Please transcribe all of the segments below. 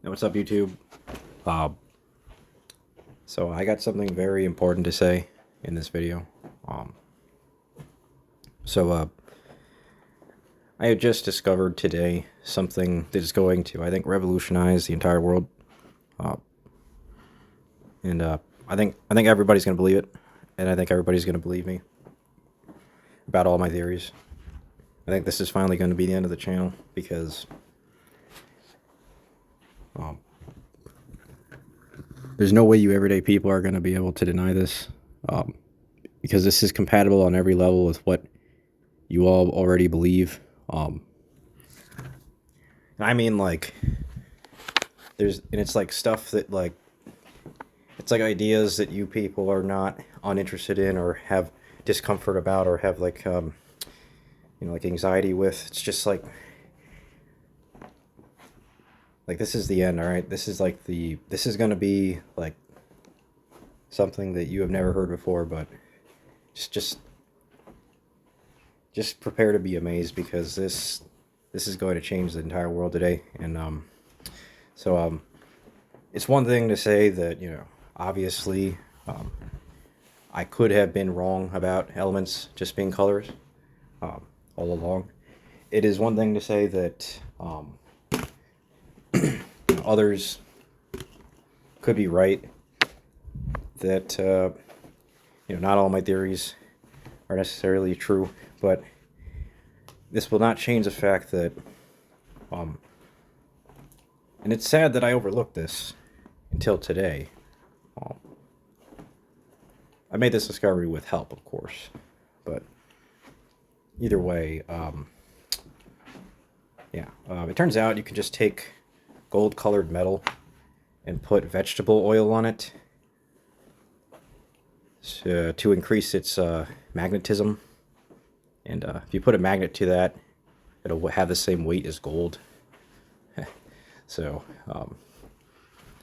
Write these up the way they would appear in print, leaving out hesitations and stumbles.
What's up, YouTube? Uh, so I got something very important to say in this video. Um, so I had just discovered today something that is going to, I think, revolutionize the entire world. Uh, and I think everybody's gonna believe it, and I think everybody's gonna believe me about all my theories. I think this is finally going to be the end of the channel because um, there's no way you everyday people are going to be able to deny this, because this is compatible on every level with what you all already believe. I mean, like, it's like stuff that, like, it's like ideas that you people are not uninterested in or have discomfort about or have, like, like anxiety with. It's just like this is the end, all right? This is like this is going to be like something that you have never heard before, but just prepare to be amazed, because this is going to change the entire world today. And it's one thing to say that, obviously, I could have been wrong about elements just being colors all along. It is one thing to say that others could be right, that not all my theories are necessarily true, but this will not change the fact that and it's sad that I overlooked this until today. I made this discovery with help, of course, but either way, it turns out you can just take gold colored metal and put vegetable oil on it to increase its magnetism. And if you put a magnet to that, it'll have the same weight as gold. So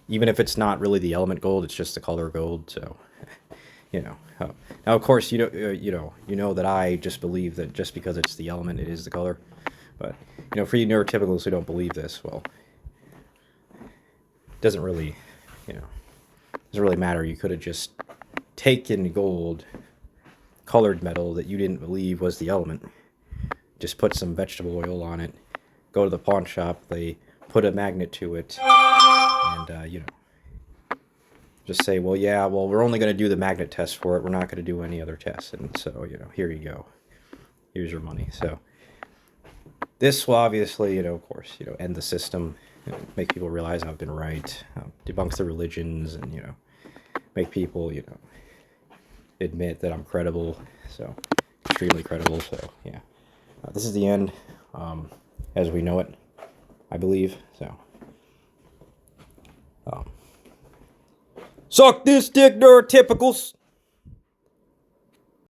even if it's not really the element gold, it's just the color gold. So now, of course, you know that I just believe that just because it's the element, it is the color. But for you neurotypicals who don't believe this, well, it doesn't really matter. You could have just taken gold colored metal that you didn't believe was the element, just put some vegetable oil on it, go to the pawn shop, they put a magnet to it, and just say, well, we're only going to do the magnet test for it, we're not going to do any other tests, and so here you go, here's your money. So this will obviously of course end the system, make people realize I've been right, debunks the religions, and make people admit that I'm credible, so extremely credible. So yeah, this is the end, as we know it, I believe. So suck this dick, neurotypicals.